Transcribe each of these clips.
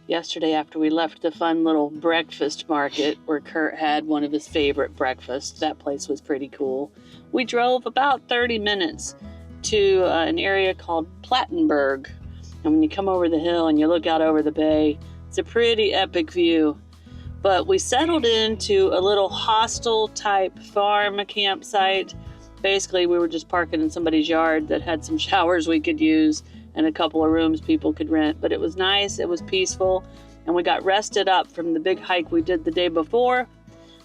yesterday after we left the fun little breakfast market where Curt had one of his favorite breakfasts. That place was pretty cool. We drove about 30 minutes to an area called Plettenberg. And when you come over the hill and you look out over the bay, it's a pretty epic view. But we settled into a little hostel type farm campsite. Basically, we were just parking in somebody's yard that had some showers we could use and a couple of rooms people could rent. But it was nice, it was peaceful, and we got rested up from the big hike we did the day before.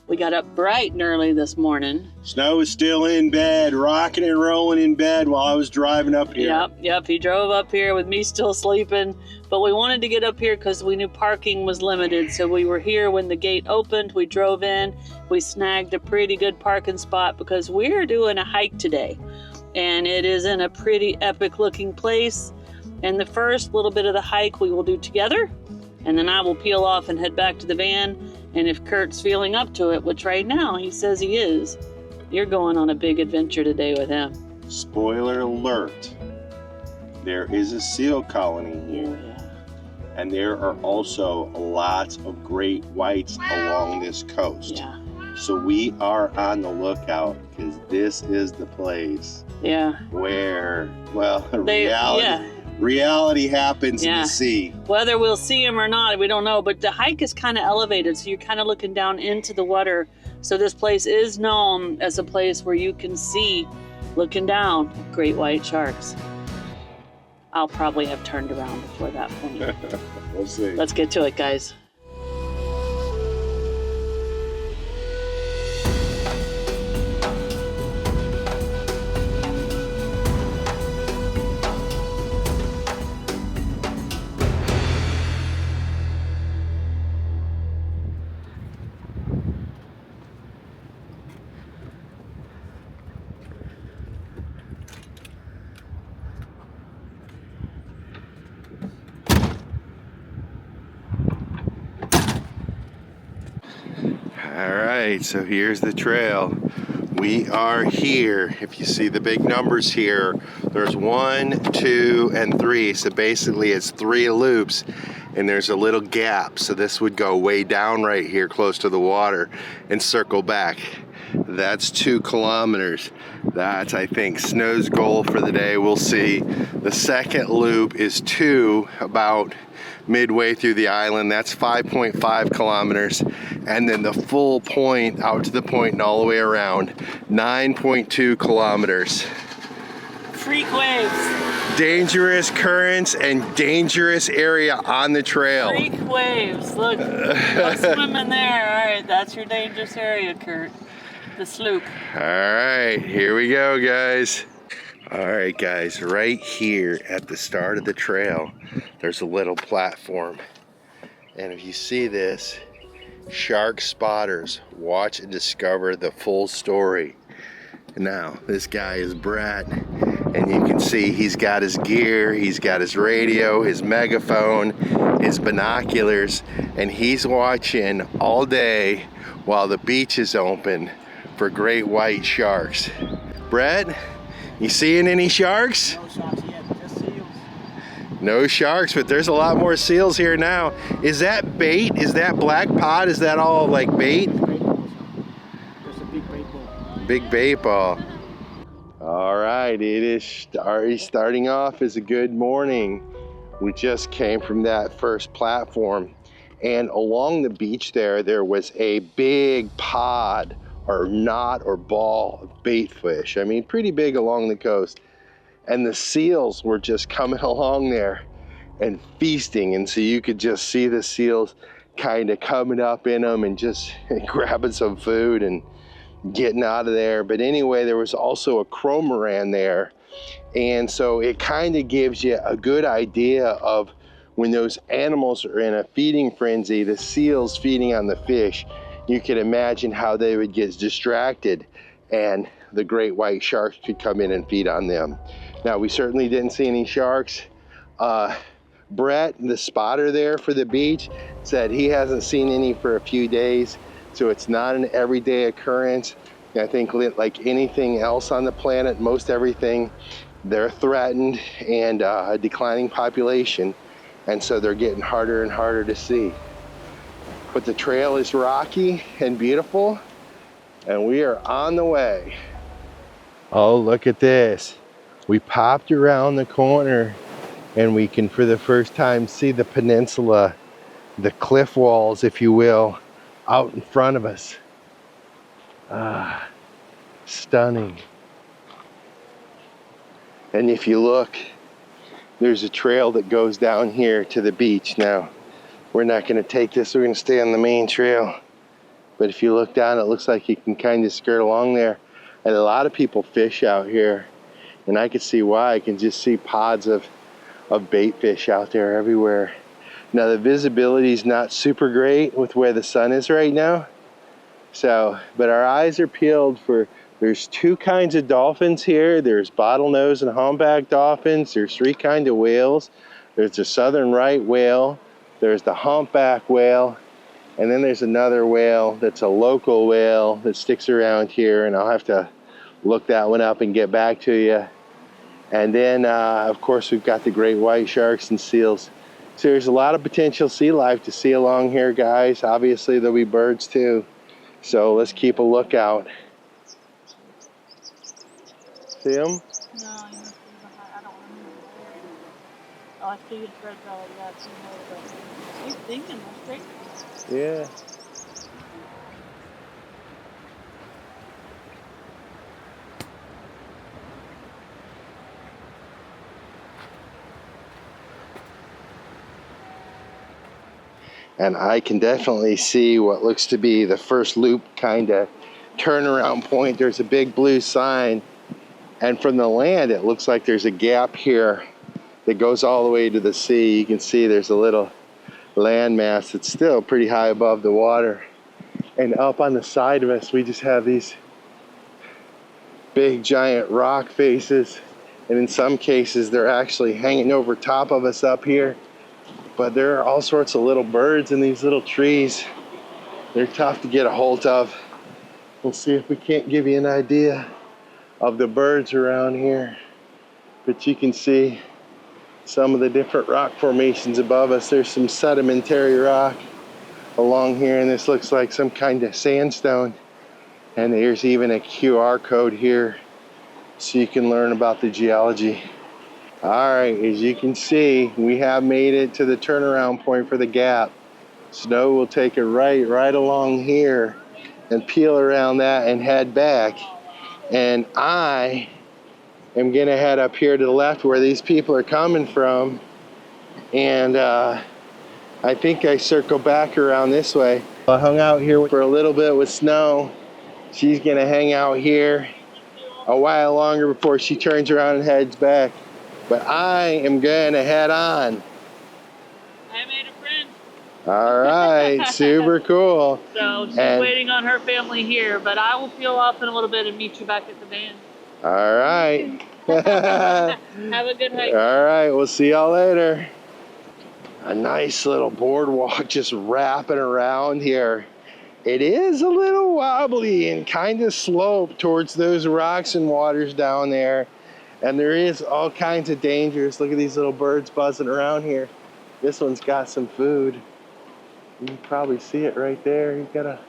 We got up bright and early this morning. Snow was still in bed, rocking and rolling in bed while I was driving up here. Yep, he drove up here with me still sleeping. But we wanted to get up here because we knew parking was limited. So we were here when the gate opened. We drove in. We snagged a pretty good parking spot because we're doing a hike today. And it is in a pretty epic looking place. And the first little bit of the hike we will do together. And then I will peel off and head back to the van. And if Curt's feeling up to it, which right now he says he is, you're going on a big adventure today with him. Spoiler alert, there is a seal colony here. And there are also lots of great whites along this coast. Yeah. So we are on the lookout because this is the place where, well, reality happens in the sea. Whether we'll see them or not, we don't know. But the hike is kind of elevated, so you're kind of looking down into the water. So this place is known as a place where you can see, looking down, great white sharks. I'll probably have turned around before that point. We'll see. Let's get to it, guys. Alright, so here's the trail. We are here. If you see the big numbers here, there's 1, 2, and 3. So basically it's 3 loops and there's a little gap. So this would go way down right here close to the water and circle back. That's 2 kilometers. That's, I think, Snow's goal for the day. We'll see. The second loop is 2, about midway through the island. That's 5.5 kilometers. And then the full point out to the point and all the way around, 9.2 kilometers. Freak waves. Dangerous currents and dangerous area on the trail. Freak waves. Look, go swim in there. All right, that's your dangerous area, Curt. The sloop. All right, here we go, guys. All right, guys, right here at the start of the trail, there's a little platform. And if you see this, shark spotters, watch and discover the full story. Now, this guy is Brett, and you can see he's got his gear, he's got his radio, his megaphone, his binoculars, and he's watching all day while the beach is open for great white sharks. Brett, you seeing any sharks? No sharks yet, just seals. No sharks, but there's a lot more seals here now. Is that bait? Is that black pod? Is that all like bait? Just a big bait ball. Big bait ball. All right, it is starting off as a good morning. We just came from that first platform, and along the beach there was a big pod or knot or ball of bait fish. I mean, pretty big along the coast. And the seals were just coming along there and feasting. And so you could just see the seals kind of coming up in them and just grabbing some food and getting out of there. But anyway, there was also a cormorant there. And so it kind of gives you a good idea of when those animals are in a feeding frenzy, the seals feeding on the fish, you can imagine how they would get distracted and the great white sharks could come in and feed on them. Now, we certainly didn't see any sharks. Brett, the spotter there for the beach, said he hasn't seen any for a few days, so it's not an everyday occurrence. I think like anything else on the planet, most everything, they're threatened and a declining population. and so they're getting harder and harder to see. But the trail is rocky and beautiful, and we are on the way. Oh, look at this. We popped around the corner and we can for the first time see the peninsula, the cliff walls, if you will, out in front of us. Ah, stunning. And if you look, there's a trail that goes down here to the beach. Now, we're not gonna take this, we're gonna stay on the main trail. But if you look down, it looks like you can kind of skirt along there. And a lot of people fish out here. And I can see why. I can just see pods of bait fish out there everywhere. Now the visibility is not super great with where the sun is right now. So, but our eyes are peeled for, there's two kinds of dolphins here. There's bottlenose and humpback dolphins. There's three kinds of whales. There's the southern right whale. There's the humpback whale. And then there's another whale that's a local whale that sticks around here, and I'll have to look that one up and get back to you. And then, of course, we've got the great white sharks and seals. So there's a lot of potential sea life to see along here, guys. Obviously, there'll be birds too. So let's keep a lookout. See them? No, you must be behind. I don't remember. Oh, I see it's red belly. Yeah, it's in he's thinking that's great. Yeah. And I can definitely see what looks to be the first loop kind of turnaround point. There's a big blue sign, and from the land it looks like there's a gap here that goes all the way to the sea. You can see there's a little landmass that's still pretty high above the water. And up on the side of us we just have these big giant rock faces, and in some cases they're actually hanging over top of us up here. But there are all sorts of little birds in these little trees. They're tough to get a hold of. We'll see if we can't give you an idea of the birds around here. But you can see some of the different rock formations above us. There's some sedimentary rock along here, and this looks like some kind of sandstone. And there's even a QR code here so you can learn about the geology. All right, as you can see, we have made it to the turnaround point for the gap. Snow will take it right along here and peel around that and head back. And I am gonna head up here to the left where these people are coming from. And I think I circle back around this way. I hung out here for a little bit with Snow. She's gonna hang out here a while longer before she turns around and heads back. But I am gonna head on. I made a friend. All right, super cool. So she's waiting on her family here, but I will peel off in a little bit and meet you back at the van. All right. Have a good hike. All right, we'll see y'all later. A nice little boardwalk just wrapping around here. It is a little wobbly and kind of sloped towards those rocks and waters down there. And there is all kinds of dangers. Look at these little birds buzzing around here. This one's got some food. You can probably see it right there. He's got a,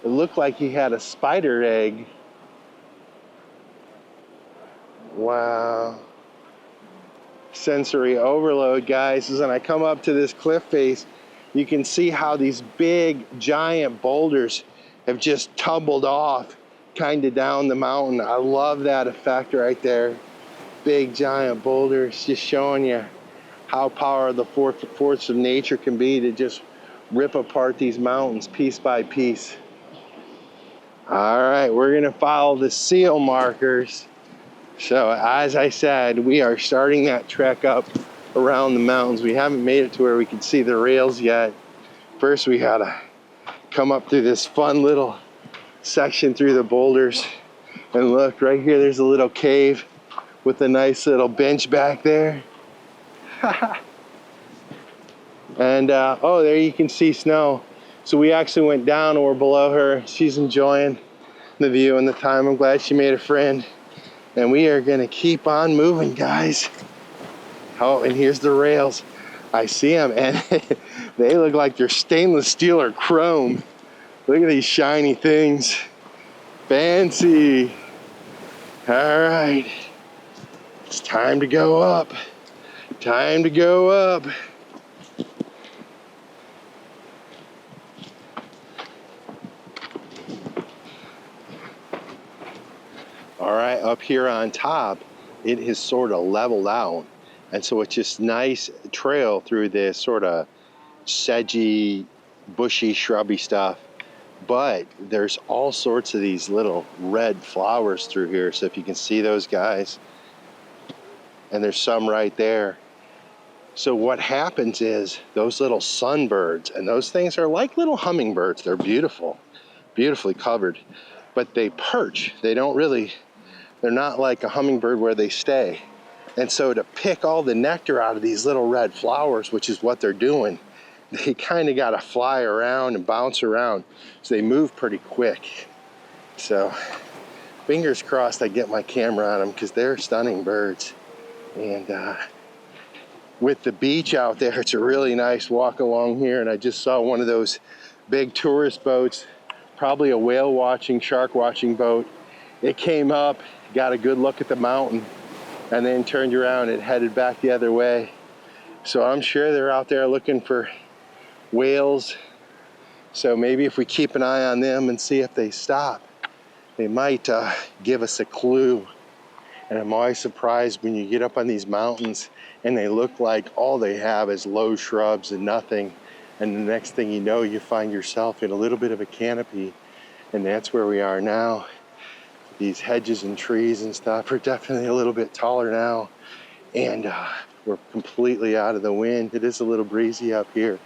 it looked like he had a spider egg. Wow. Sensory overload, guys. As when I come up to this cliff face, you can see how these big, giant boulders have just tumbled off kind of down the mountain. I love that effect right there. Big giant boulders, just showing you how powerful the force of nature can be to just rip apart these mountains piece by piece. All right, we're gonna follow the seal markers. So as I said, we are starting that trek up around the mountains. We haven't made it to where we can see the rails yet. First we gotta come up through this fun little section through the boulders, and look right here, there's a little cave with a nice little bench back there. And oh, there you can see Snow. So we actually went down and we're below her. She's enjoying the view and the time. I'm glad she made a friend, and we are gonna keep on moving, guys. Oh, and here's the rails. I see them, and they look like they're stainless steel or chrome. Look at these shiny things. Fancy. All right. It's time to go up. Time to go up. All right, up here on top, it has sort of leveled out. And so it's just nice trail through this sort of sedgy, bushy, shrubby stuff. But there's all sorts of these little red flowers through here. So if you can see those guys, and there's some right there. So what happens is those little sunbirds, and those things are like little hummingbirds. They're beautiful, beautifully covered, but they perch. They don't really, they're not like a hummingbird where they stay. And so to pick all the nectar out of these little red flowers, which is what they're doing, they kind of got to fly around and bounce around. So they move pretty quick. So fingers crossed I get my camera on them, because they're stunning birds. And with the beach out there, it's a really nice walk along here. And I just saw one of those big tourist boats, probably a whale watching, shark watching boat. It came up, got a good look at the mountain, and then turned around and headed back the other way. So I'm sure they're out there looking for whales. So maybe if we keep an eye on them and see if they stop, they might give us a clue. And I'm always surprised when you get up on these mountains and they look like all they have is low shrubs and nothing. And the next thing you know, you find yourself in a little bit of a canopy. And that's where we are now. These hedges and trees and stuff are definitely a little bit taller now. And we're completely out of the wind. It is a little breezy up here.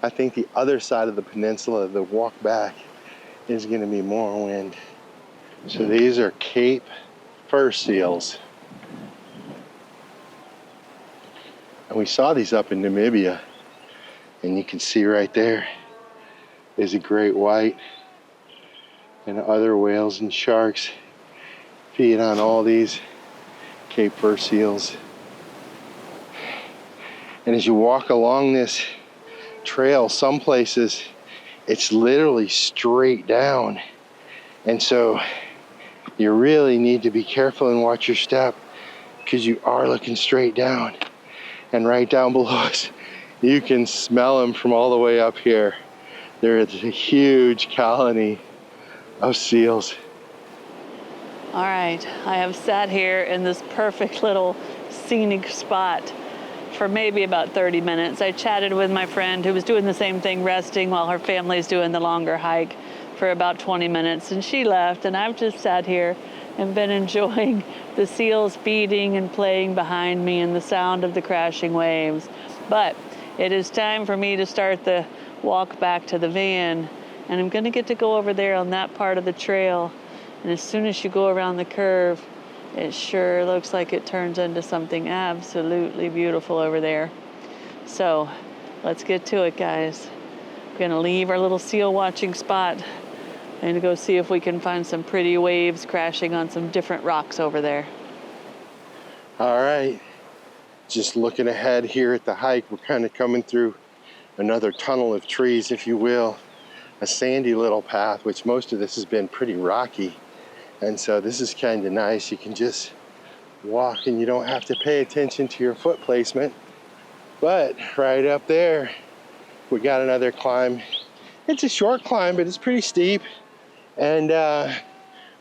I think the other side of the peninsula, the walk back, is gonna be more wind. So these are Cape fur seals. And we saw these up in Namibia. And you can see right there is a great white, and other whales and sharks feed on all these Cape fur seals. And as you walk along this trail, some places it's literally straight down. And so you really need to be careful and watch your step, because you are looking straight down. And right down below us, you can smell them from all the way up here. There is a huge colony of seals. All right, I have sat here in this perfect little scenic spot for maybe about 30 minutes. I chatted with my friend who was doing the same thing, resting while her family's doing the longer hike, for about 20 minutes, and she left, and I've just sat here and been enjoying the seals feeding and playing behind me and the sound of the crashing waves. But it is time for me to start the walk back to the van, and I'm gonna get to go over there on that part of the trail. And as soon as you go around the curve, it sure looks like it turns into something absolutely beautiful over there. So let's get to it, guys. We're gonna leave our little seal watching spot and go see if we can find some pretty waves crashing on some different rocks over there. All right, just looking ahead here at the hike, we're kind of coming through another tunnel of trees, if you will, a sandy little path, which most of this has been pretty rocky. And so this is kind of nice. You can just walk and you don't have to pay attention to your foot placement. But right up there, we got another climb. It's a short climb, but it's pretty steep. And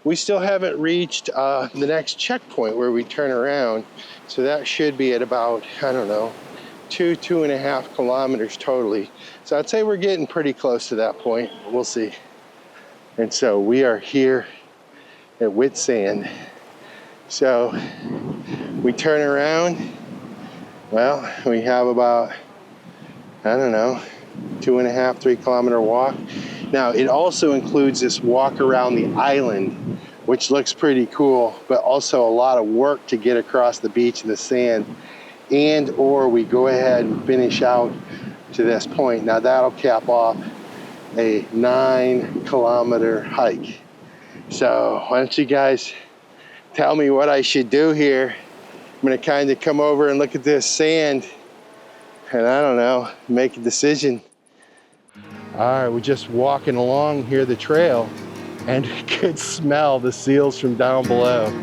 we still haven't reached the next checkpoint where we turn around. So that should be at about, I don't know, 2.5 kilometers totally. So I'd say we're getting pretty close to that point. We'll see. And so we are here at Whitsand. So we turn around. Well, we have about, I don't know, 2.5, 3 kilometer walk. Now, it also includes this walk around the island, which looks pretty cool, but also a lot of work to get across the beach and the sand. And or we go ahead and finish out to this point. Now that'll cap off a 9-kilometer hike. So why don't you guys tell me what I should do here gonna kind of come over and look at this sand and I don't know, make a decision. All right, we're just walking along here the trail and you could smell the seals from down below.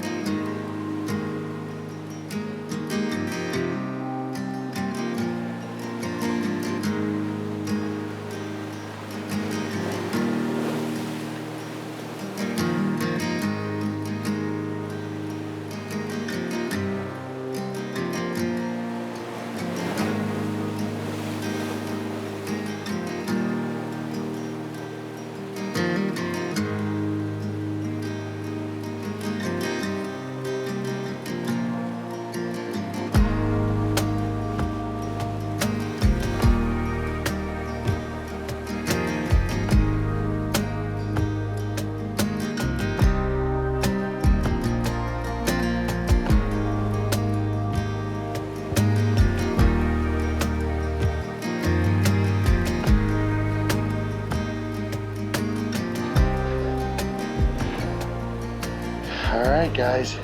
All right, guys,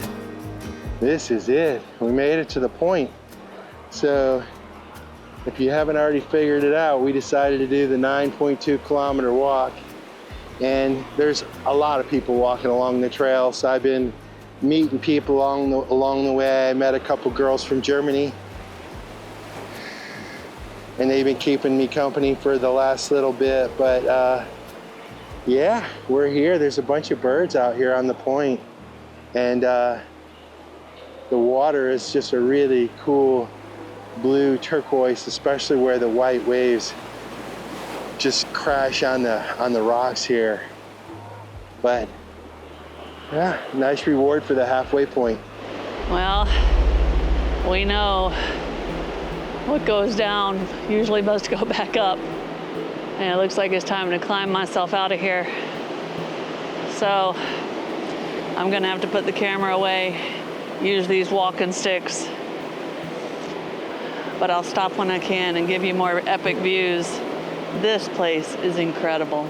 this is it. We made it to the point. So if you haven't already figured it out, we decided to do the 9.2 kilometer walk. And there's a lot of people walking along the trail. So I've been meeting people along the way. I met a couple girls from Germany. And they've been keeping me company for the last little bit. But yeah, we're here. There's a bunch of birds out here on the point. And the water is just a really cool blue turquoise, especially where the white waves just crash on the rocks here. But yeah, nice reward for the halfway point. Well, we know what goes down usually must go back up. And it looks like it's time to climb myself out of here. So I'm gonna have to put the camera away, use these walking sticks. But I'll stop when I can and give you more epic views. This place is incredible.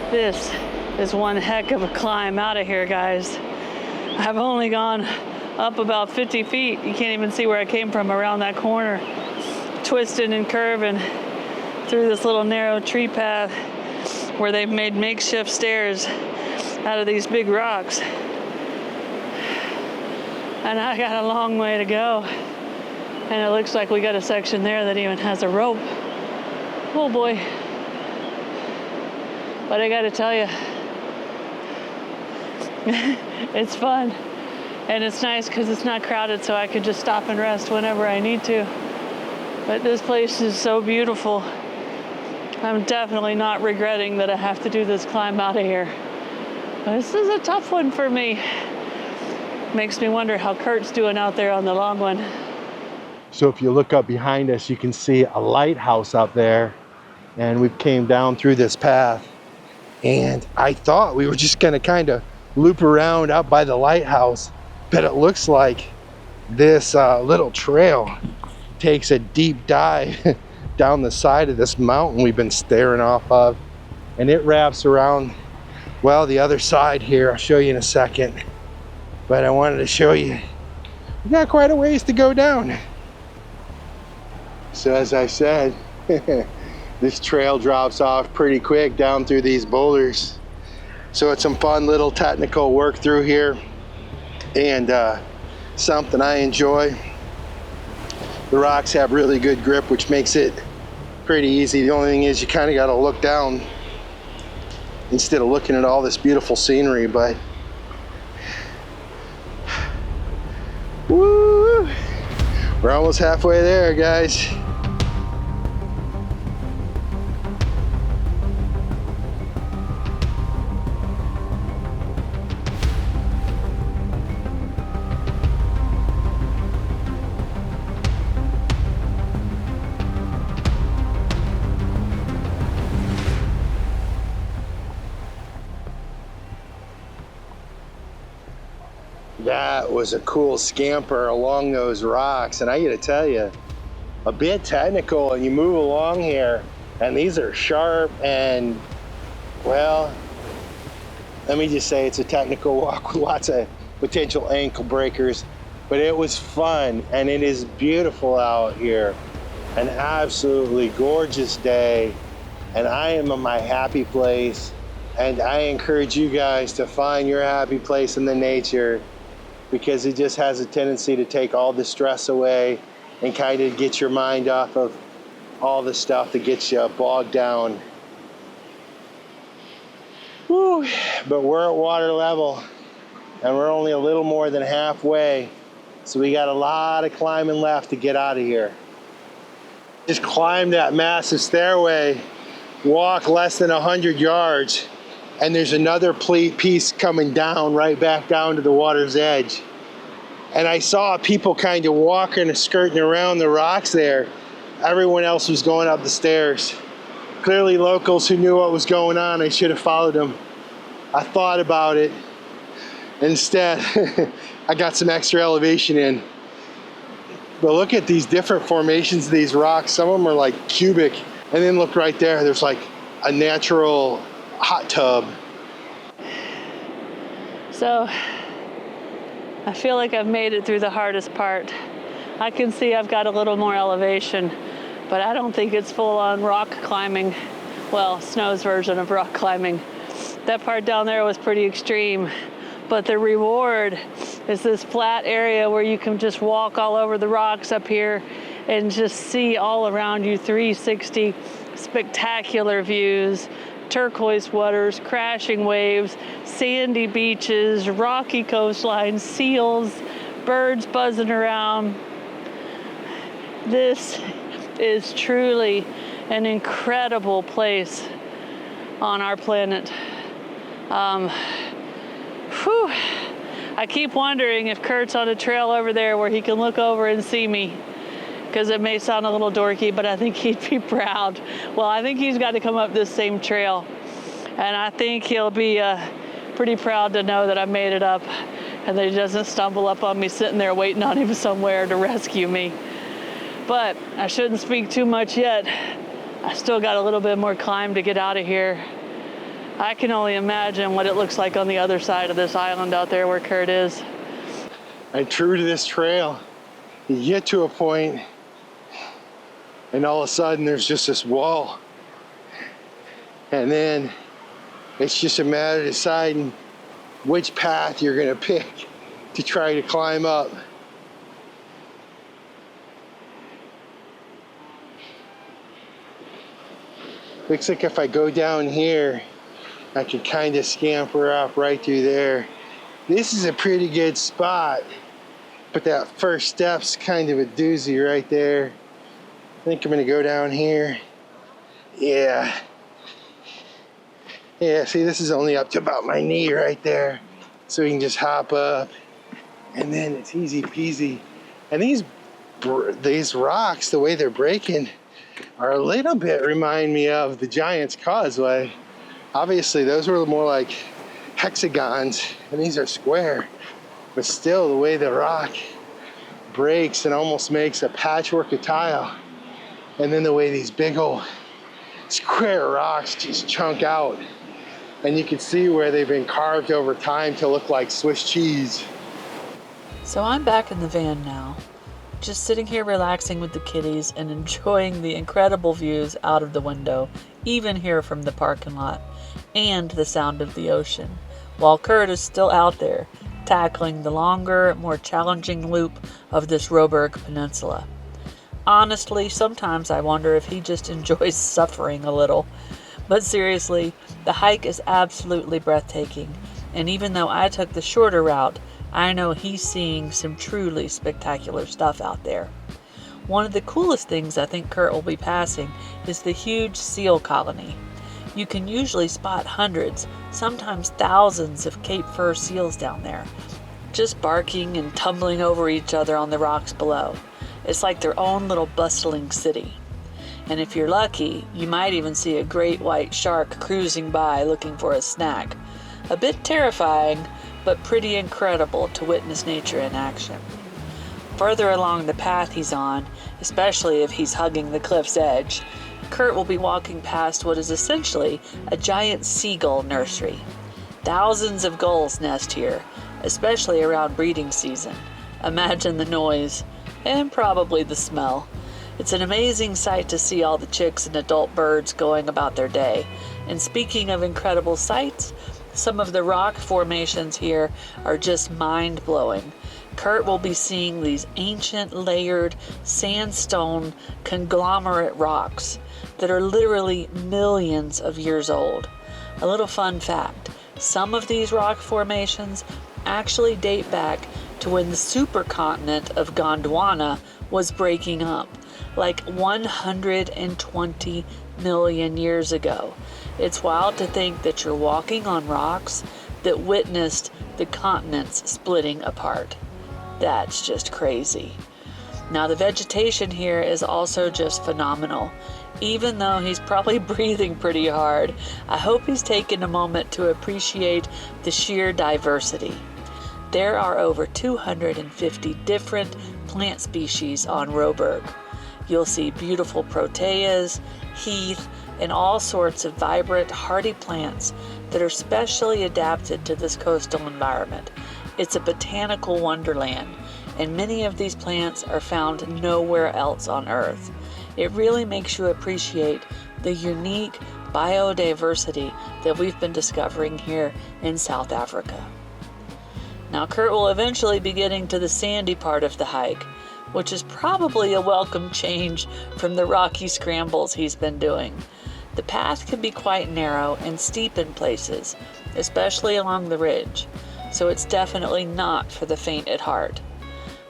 This is one heck of a climb out of here, guys. I've only gone up about 50 feet. You can't even see where I came from around that corner, twisting and curving through this little narrow tree path where they've made makeshift stairs out of these big rocks. And I got a long way to go. And it looks like we got a section there that even has a rope. Oh boy. But I gotta tell you, it's fun. And it's nice because it's not crowded, so I can just stop and rest whenever I need to. But this place is so beautiful. I'm definitely not regretting that I have to do this climb out of here. This is a tough one for me. Makes me wonder how Curt's doing out there on the long one. So if you look up behind us, you can see a lighthouse out there. And we came down through this path. And I thought we were just gonna kind of loop around out by the lighthouse, but it looks like this little trail takes a deep dive down the side of this mountain we've been staring off of, and it wraps around, well, the other side here. I'll show you in a second, but I wanted to show you we got quite a ways to go down. So as I said, this trail drops off pretty quick down through these boulders, so it's some fun little technical work through here, and something I enjoy. The rocks have really good grip, which makes it pretty easy. The only thing is you kind of got to look down instead of looking at all this beautiful scenery, but woo, we're almost halfway there, guys. That was a cool scamper along those rocks, and I gotta tell you, a bit technical, and you move along here, and these are sharp, and well, let me just say it's a technical walk with lots of potential ankle breakers, but it was fun, and it is beautiful out here. An absolutely gorgeous day, and I am in my happy place, and I encourage you guys to find your happy place in the nature, because it just has a tendency to take all the stress away and kind of get your mind off of all the stuff that gets you bogged down. Woo. But we're at water level, and we're only a little more than halfway, so we got a lot of climbing left to get out of here. Just climb that massive stairway, walk less than 100 yards, and there's another piece coming down, right back down to the water's edge. And I saw people kind of walking and skirting around the rocks there. Everyone else was going up the stairs. Clearly locals who knew what was going on. I should have followed them. I thought about it. Instead, I got some extra elevation in. But look at these different formations of these rocks. Some of them are like cubic. And then look right there, there's like a natural hot tub. So I feel like I've made it through the hardest part. I can see I've got a little more elevation, but I don't think it's full on rock climbing. Well, Snow's version of rock climbing. That part down there was pretty extreme, but the reward is this flat area where you can just walk all over the rocks up here and just see all around you 360 spectacular views, turquoise waters, crashing waves, sandy beaches, rocky coastlines, seals, birds buzzing around. This is truly an incredible place on our planet. I keep wondering if Curt's on a trail over there where he can look over and see me, because it may sound a little dorky, but I think he'd be proud. Well, I think he's got to come up this same trail, and I think he'll be pretty proud to know that I made it up and that he doesn't stumble up on me sitting there waiting on him somewhere to rescue me. But I shouldn't speak too much yet. I still got a little bit more climb to get out of here. I can only imagine what it looks like on the other side of this island out there where Curt is. And true to this trail, you get to a point and all of a sudden there's just this wall. And then it's just a matter of deciding which path you're gonna pick to try to climb up. Looks like if I go down here, I can kind of scamper up right through there. This is a pretty good spot, but that first step's kind of a doozy right there. I think I'm gonna go down here. Yeah, see, this is only up to about my knee right there. So you can just hop up, and then it's easy peasy. And these rocks, the way they're breaking, are a little bit remind me of the Giant's Causeway. Obviously, those were more like hexagons, and these are square. But still, the way the rock breaks and almost makes a patchwork of tile. And then the way these big old square rocks just chunk out. And you can see where they've been carved over time to look like Swiss cheese. So I'm back in the van now, just sitting here relaxing with the kitties and enjoying the incredible views out of the window, even here from the parking lot, and the sound of the ocean, while Curt is still out there, tackling the longer, more challenging loop of this Robberg Peninsula. Honestly, sometimes I wonder if he just enjoys suffering a little. But seriously, the hike is absolutely breathtaking, and even though I took the shorter route, I know he's seeing some truly spectacular stuff out there. One of the coolest things I think Curt will be passing is the huge seal colony. You can usually spot hundreds, sometimes thousands of Cape Fur seals down there, just barking and tumbling over each other on the rocks below. It's like their own little bustling city. And if you're lucky, you might even see a great white shark cruising by looking for a snack. A bit terrifying, but pretty incredible to witness nature in action. Further along the path he's on, especially if he's hugging the cliff's edge, Curt will be walking past what is essentially a giant seagull nursery. Thousands of gulls nest here, especially around breeding season. Imagine the noise, and probably the smell. It's an amazing sight to see all the chicks and adult birds going about their day. And speaking of incredible sights, some of the rock formations here are just mind-blowing. Curt will be seeing these ancient layered sandstone conglomerate rocks that are literally millions of years old. A little fun fact, some of these rock formations actually date back to when the supercontinent of Gondwana was breaking up, like 120 million years ago. It's wild to think that you're walking on rocks that witnessed the continents splitting apart. That's just crazy. Now the vegetation here is also just phenomenal. Even though he's probably breathing pretty hard, I hope he's taken a moment to appreciate the sheer diversity. There are over 250 different plant species on Robberg. You'll see beautiful proteas, heath, and all sorts of vibrant, hardy plants that are specially adapted to this coastal environment. It's a botanical wonderland, and many of these plants are found nowhere else on Earth. It really makes you appreciate the unique biodiversity that we've been discovering here in South Africa. Now, Curt will eventually be getting to the sandy part of the hike, which is probably a welcome change from the rocky scrambles he's been doing. The path can be quite narrow and steep in places, especially along the ridge, so it's definitely not for the faint at heart.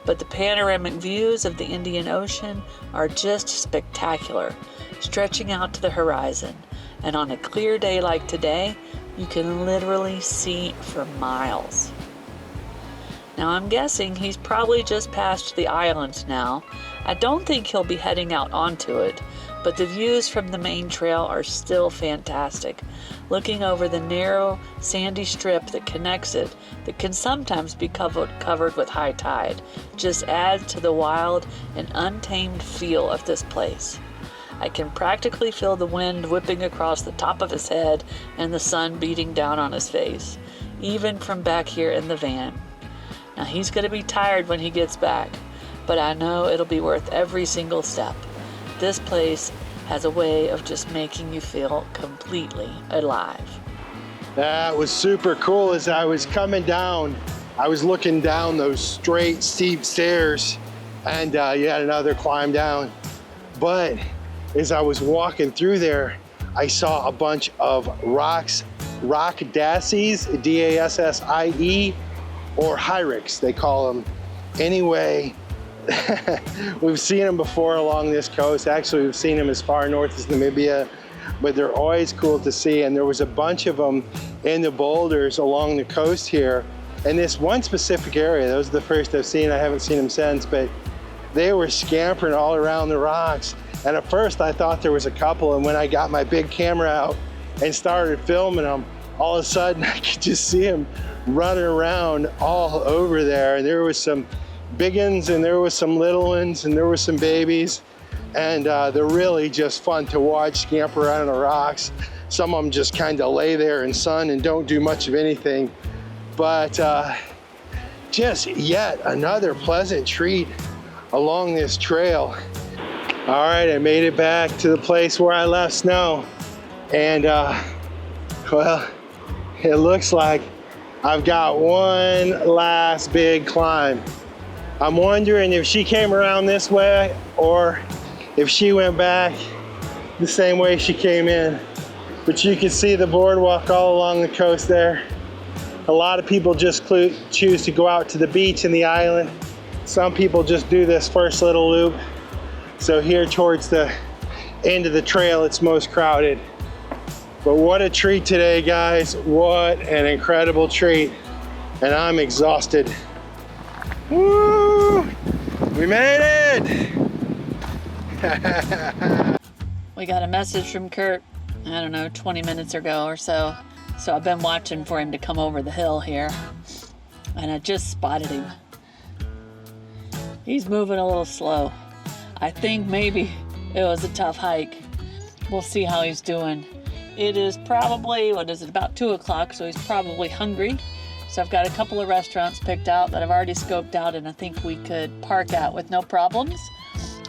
But the panoramic views of the Indian Ocean are just spectacular, stretching out to the horizon, and on a clear day like today, you can literally see for miles. Now I'm guessing he's probably just past the island now. I don't think he'll be heading out onto it, but the views from the main trail are still fantastic. Looking over the narrow, sandy strip that connects it, that can sometimes be covered with high tide, just adds to the wild and untamed feel of this place. I can practically feel the wind whipping across the top of his head and the sun beating down on his face, even from back here in the van. Now he's going to be tired when he gets back, but I know it'll be worth every single step. This place has a way of just making you feel completely alive. That was super cool. As I was coming down, I was looking down those straight, steep stairs, and you had another climb down. But as I was walking through there, I saw a bunch of rock dassies, D-A-S-S-I-E, or hyrax, they call them. Anyway, we've seen them before along this coast. Actually, we've seen them as far north as Namibia, but they're always cool to see. And there was a bunch of them in the boulders along the coast here. In this one specific area, that was the first I've seen. I haven't seen them since, but they were scampering all around the rocks. And at first I thought there was a couple, and when I got my big camera out and started filming them, all of a sudden I could just see them running around all over there. And there was some big ones and there was some little ones and there were some babies. And they're really just fun to watch scamper around on the rocks. Some of them just kind of lay there in sun and don't do much of anything. But just yet another pleasant treat along this trail. All right, I made it back to the place where I left Snow. And well, it looks like I've got one last big climb. I'm wondering if she came around this way or if she went back the same way she came in. But you can see the boardwalk all along the coast there. A lot of people just choose to go out to the beach and the island. Some people just do this first little loop. So here towards the end of the trail, it's most crowded. But what a treat today, guys. What an incredible treat. And I'm exhausted. Woo! We made it! We got a message from Curt, I don't know, 20 minutes ago or so. So I've been watching for him to come over the hill here. And I just spotted him. He's moving a little slow. I think maybe it was a tough hike. We'll see how he's doing. It is probably, what is it, about 2 o'clock, so he's probably hungry. So I've got a couple of restaurants picked out that I've already scoped out and I think we could park at with no problems.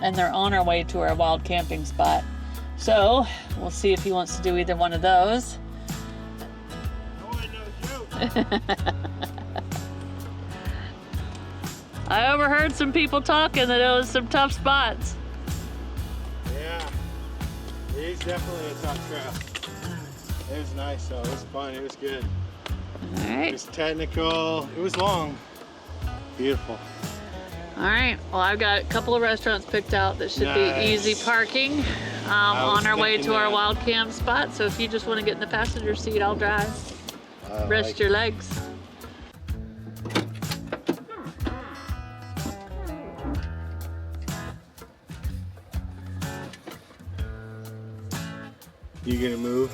And they're on our way to our wild camping spot. So we'll see if he wants to do either one of those. I overheard some people talking that it was some tough spots. Yeah, it's definitely a tough trail. It was nice though, it was fun, it was good. All right. It was technical, it was long. Beautiful. All right, well I've got a couple of restaurants picked out that should be easy parking on our way to our wild camp spot. So if you just want to get in the passenger seat, I'll drive. Rest your legs. You gonna move?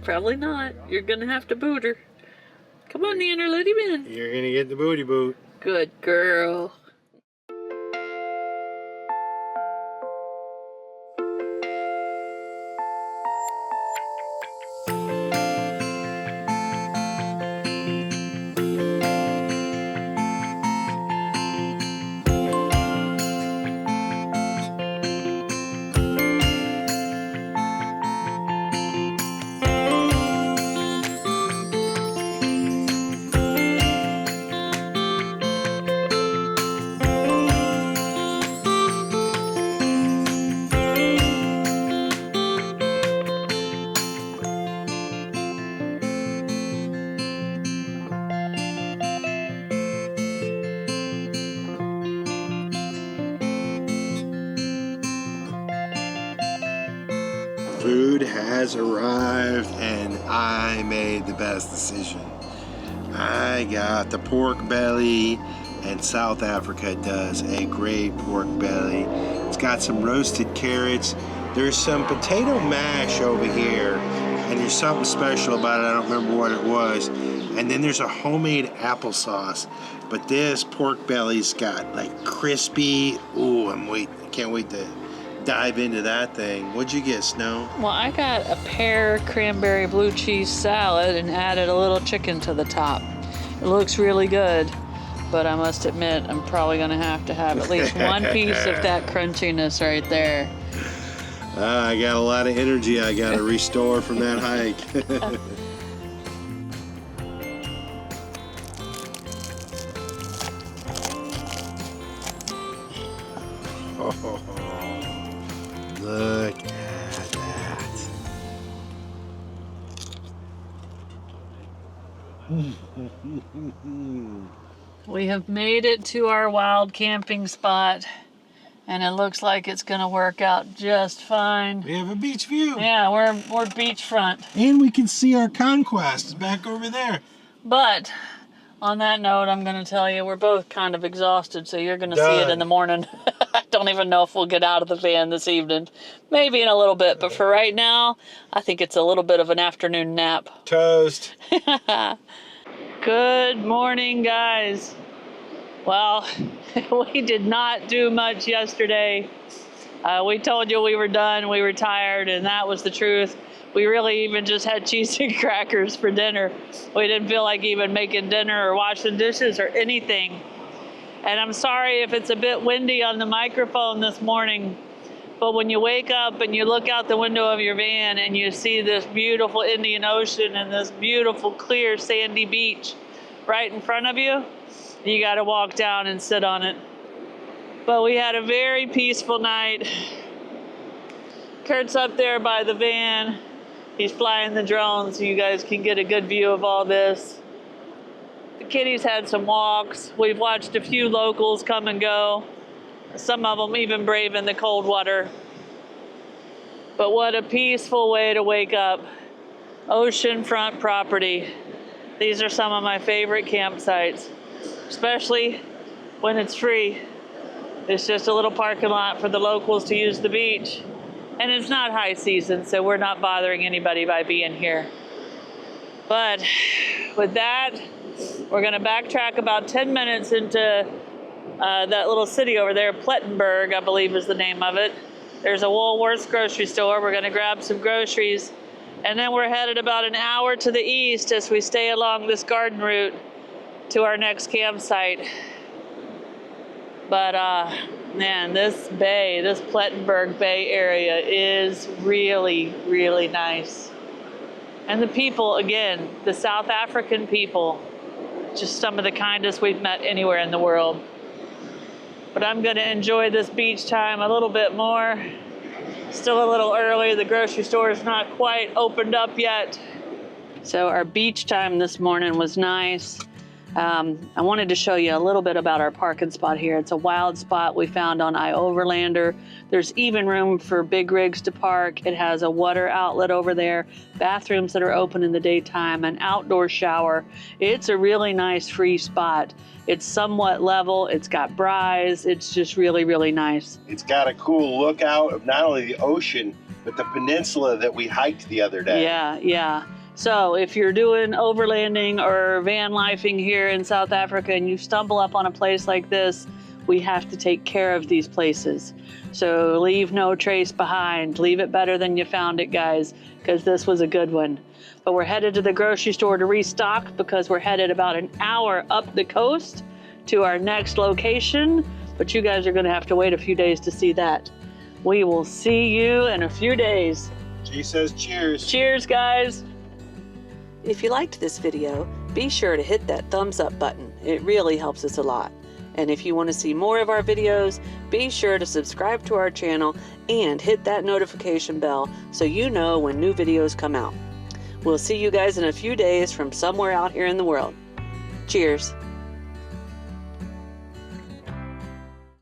Probably not. You're gonna have to boot her. Come on, Nanner, let him in. You're gonna get the booty boot. Good girl. Food has arrived and I made the best decision. I got the pork belly, and South Africa does a great pork belly. It's got some roasted carrots. There's some potato mash over here, and there's something special about it. I don't remember what it was. And then there's a homemade applesauce. But this pork belly's got like crispy. Ooh, I can't wait to dive into that thing. What'd you get, Snow? Well, I got a pear cranberry blue cheese salad and added a little chicken to the top. It looks really good, but I must admit I'm probably gonna have to have at least one piece of that crunchiness right there. I got a lot of energy I gotta restore from that hike. Oh, look at that. We have made it to our wild camping spot, and it looks like it's gonna work out just fine. We have a beach view. Yeah, we're beachfront. And we can see our conquest back over there. But on that note, I'm gonna tell you we're both kind of exhausted, so you're gonna see it in the morning. I don't even know if we'll get out of the van this evening. Maybe in a little bit, but for right now, I think it's a little bit of an afternoon nap. Toast. Good morning, guys. Well, we did not do much yesterday. We told you we were done, we were tired, and that was the truth. We really even just had cheese and crackers for dinner. We didn't feel like even making dinner or washing dishes or anything. And I'm sorry if it's a bit windy on the microphone this morning, but when you wake up and you look out the window of your van and you see this beautiful Indian Ocean and this beautiful clear sandy beach right in front of you, you got to walk down and sit on it. But we had a very peaceful night. Curt's up there by the van. He's flying the drone so you guys can get a good view of all this. The kitties had some walks. We've watched a few locals come and go. Some of them even brave in the cold water. But what a peaceful way to wake up. Oceanfront property. These are some of my favorite campsites, especially when it's free. It's just a little parking lot for the locals to use the beach. And it's not high season, so we're not bothering anybody by being here. But with that, we're gonna backtrack about 10 minutes into that little city over there, Plettenberg, I believe is the name of it. There's a Woolworth's grocery store. We're gonna grab some groceries. And then we're headed about an hour to the east as we stay along this garden route to our next campsite. But man, this bay, this Plettenberg Bay area is really, really nice. And the people, again, the South African people, just some of the kindest we've met anywhere in the world. But I'm gonna enjoy this beach time a little bit more. Still a little early, the grocery store is not quite opened up yet. So our beach time this morning was nice. I wanted to show you a little bit about our parking spot here. It's a wild spot we found on iOverlander. There's even room for big rigs to park. It has a water outlet over there, bathrooms that are open in the daytime, an outdoor shower. It's a really nice free spot. It's somewhat level, it's got braais, it's just really, really nice. It's got a cool lookout of not only the ocean, but the peninsula that we hiked the other day. Yeah. So if you're doing overlanding or van lifing here in South Africa and you stumble up on a place like this, we have to take care of these places. So leave no trace behind. Leave it better than you found it, guys, because this was a good one. But we're headed to the grocery store to restock because we're headed about an hour up the coast to our next location. But you guys are going to have to wait a few days to see that. We will see you in a few days. She says cheers. Cheers, guys. If you liked this video, be sure to hit that thumbs up button. It really helps us a lot. And if you want to see more of our videos, be sure to subscribe to our channel and hit that notification bell so you know when new videos come out. We'll see you guys in a few days from somewhere out here in the world. Cheers.